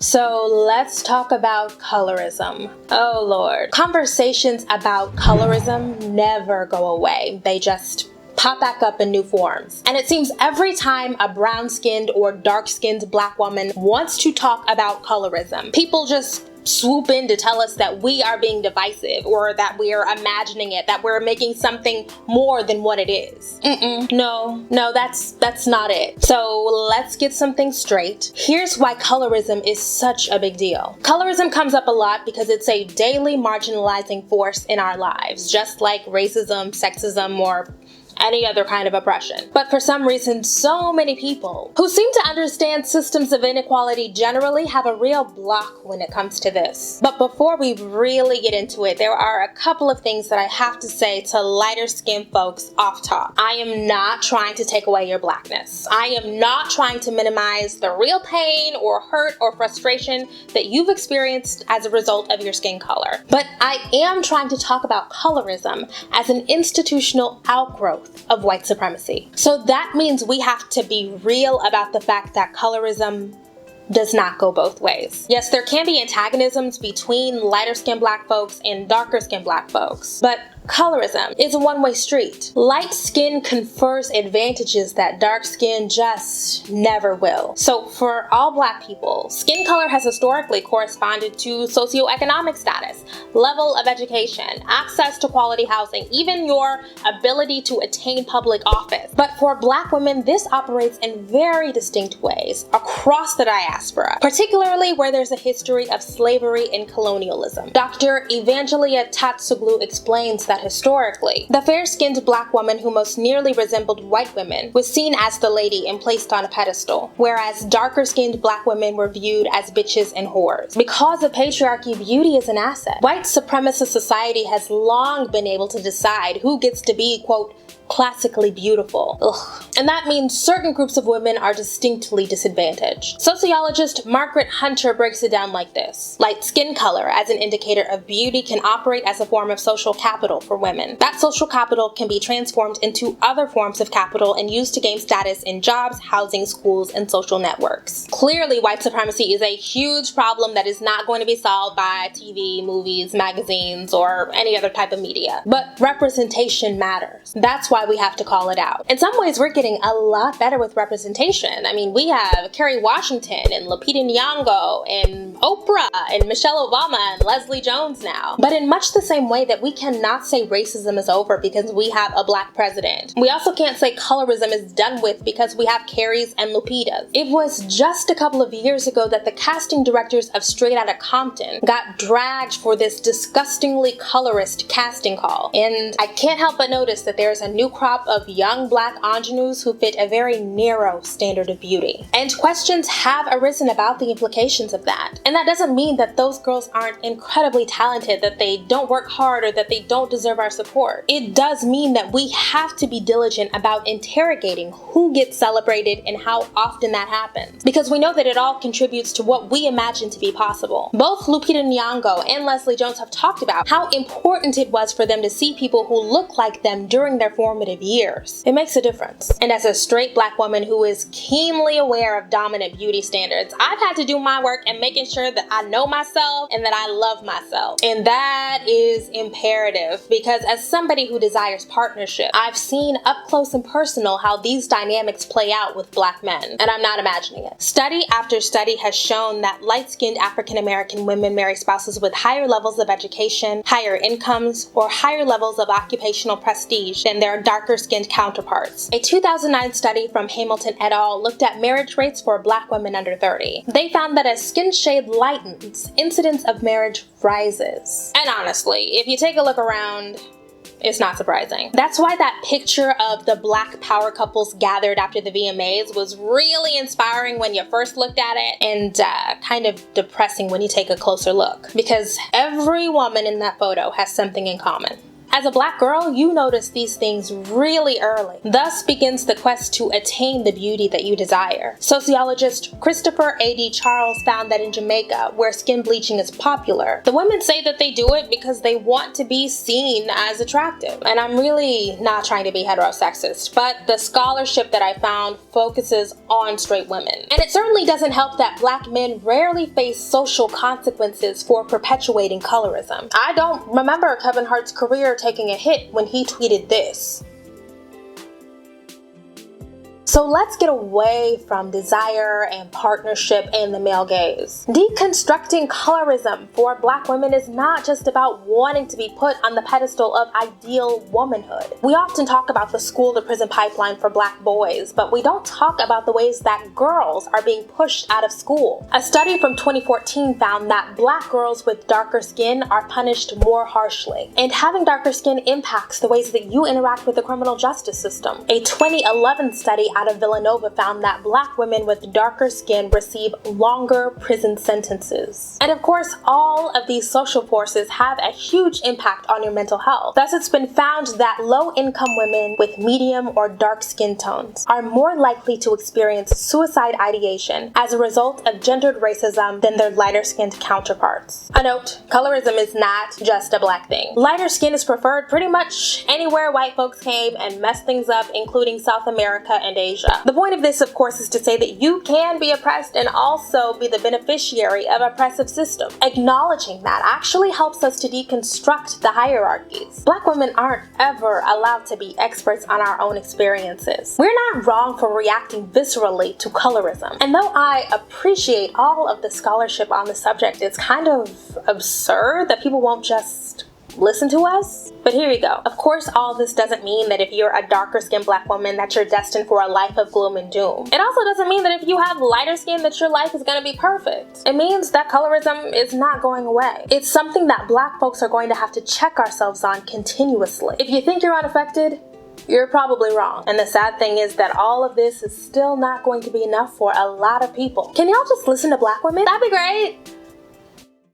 So let's talk about colorism. Oh Lord. Conversations about colorism never go away. They just pop back up in new forms. And it seems every time a brown-skinned or dark-skinned black woman wants to talk about colorism, people just swoop in to tell us that we are being divisive, or that we are imagining it, that we're making something more than what it is. No, that's not it. So let's get something straight. Here's why colorism is such a big deal. Colorism comes up a lot because it's a daily marginalizing force in our lives, just like racism, sexism, or any other kind of oppression. But for some reason, so many people who seem to understand systems of inequality generally have a real block when it comes to this. But before we really get into it, there are a couple of things that I have to say to lighter skinned folks off top. I am not trying to take away your blackness. I am not trying to minimize the real pain or hurt or frustration that you've experienced as a result of your skin color. But I am trying to talk about colorism as an institutional outgrowth of white supremacy. So that means we have to be real about the fact that colorism does not go both ways. Yes, there can be antagonisms between lighter skinned black folks and darker skinned black folks, but colorism is a one-way street. Light skin confers advantages that dark skin just never will. So for all black people, skin color has historically corresponded to socioeconomic status, level of education, access to quality housing, even your ability to attain public office. But for black women, this operates in very distinct ways across the diaspora, particularly where there's a history of slavery and colonialism. Dr. Evangelia Tatsuglu explains that historically, the fair-skinned black woman who most nearly resembled white women was seen as the lady and placed on a pedestal, whereas darker-skinned black women were viewed as bitches and whores. Because of patriarchy, beauty is an asset. White supremacist society has long been able to decide who gets to be, quote, classically beautiful. Ugh. And that means certain groups of women are distinctly disadvantaged. Sociologist Margaret Hunter breaks it down like this. Light skin color as an indicator of beauty can operate as a form of social capital for women. That social capital can be transformed into other forms of capital and used to gain status in jobs, housing, schools, and social networks. Clearly, white supremacy is a huge problem that is not going to be solved by TV, movies, magazines, or any other type of media. But representation matters. That's why we have to call it out. In some ways, we're getting a lot better with representation. I mean, we have Kerry Washington and Lupita Nyong'o and Oprah and Michelle Obama and Leslie Jones now. But in much the same way that we cannot say racism is over because we have a black president, we also can't say colorism is done with because we have Kerrys and Lupitas. It was just a couple of years ago that the casting directors of Straight Outta Compton got dragged for this disgustingly colorist casting call. And I can't help but notice that there's a new crop of young black ingenues who fit a very narrow standard of beauty. And questions have arisen about the implications of that. And that doesn't mean that those girls aren't incredibly talented, that they don't work hard, or that they don't deserve our support. It does mean that we have to be diligent about interrogating who gets celebrated and how often that happens, because we know that it all contributes to what we imagine to be possible. Both Lupita Nyong'o and Leslie Jones have talked about how important it was for them to see people who look like them during their formative years. It makes a difference. And as a straight black woman who is keenly aware of dominant beauty standards, I've had to do my work in making sure that I know myself and that I love myself. And that is imperative because as somebody who desires partnership, I've seen up close and personal how these dynamics play out with black men, and I'm not imagining it. Study after study has shown that light-skinned African American women marry spouses with higher levels of education, higher incomes, or higher levels of occupational prestige than their darker-skinned counterparts. A 2009 study from Hamilton et al. Looked at marriage rates for black women under 30. They found that as skin shade lightens, incidence of marriage rises. And honestly, if you take a look around, it's not surprising. That's why that picture of the black power couples gathered after the VMAs was really inspiring when you first looked at it, and kind of depressing when you take a closer look. Because every woman in that photo has something in common. As a black girl, you notice these things really early. Thus begins the quest to attain the beauty that you desire. Sociologist Christopher A.D. Charles found that in Jamaica, where skin bleaching is popular, the women say that they do it because they want to be seen as attractive. And I'm really not trying to be heterosexist, but the scholarship that I found focuses on straight women. And it certainly doesn't help that black men rarely face social consequences for perpetuating colorism. I don't remember Kevin Hart's career taking a hit when he tweeted this. So let's get away from desire and partnership and the male gaze. Deconstructing colorism for black women is not just about wanting to be put on the pedestal of ideal womanhood. We often talk about the school to prison pipeline for black boys, but we don't talk about the ways that girls are being pushed out of school. A study from 2014 found that black girls with darker skin are punished more harshly, and having darker skin impacts the ways that you interact with the criminal justice system. A 2011 study out of Villanova found that black women with darker skin receive longer prison sentences. And of course, all of these social forces have a huge impact on your mental health. Thus, it's been found that low-income women with medium or dark skin tones are more likely to experience suicide ideation as a result of gendered racism than their lighter-skinned counterparts. A note, colorism is not just a black thing. Lighter skin is preferred pretty much anywhere white folks came and messed things up, including South America and Asia. The point of this, of course, is to say that you can be oppressed and also be the beneficiary of oppressive system. Acknowledging that actually helps us to deconstruct the hierarchies. Black women aren't ever allowed to be experts on our own experiences. We're not wrong for reacting viscerally to colorism. And though I appreciate all of the scholarship on the subject, it's kind of absurd that people won't just listen to us. But here you go. Of course, all this doesn't mean that if you're a darker skinned black woman that you're destined for a life of gloom and doom. It also doesn't mean that if you have lighter skin that your life is going to be perfect. It means that colorism is not going away. It's something that black folks are going to have to check ourselves on continuously. If you think you're unaffected, you're probably wrong. And the sad thing is that all of this is still not going to be enough for a lot of people. Can y'all just listen to black women? That'd be great.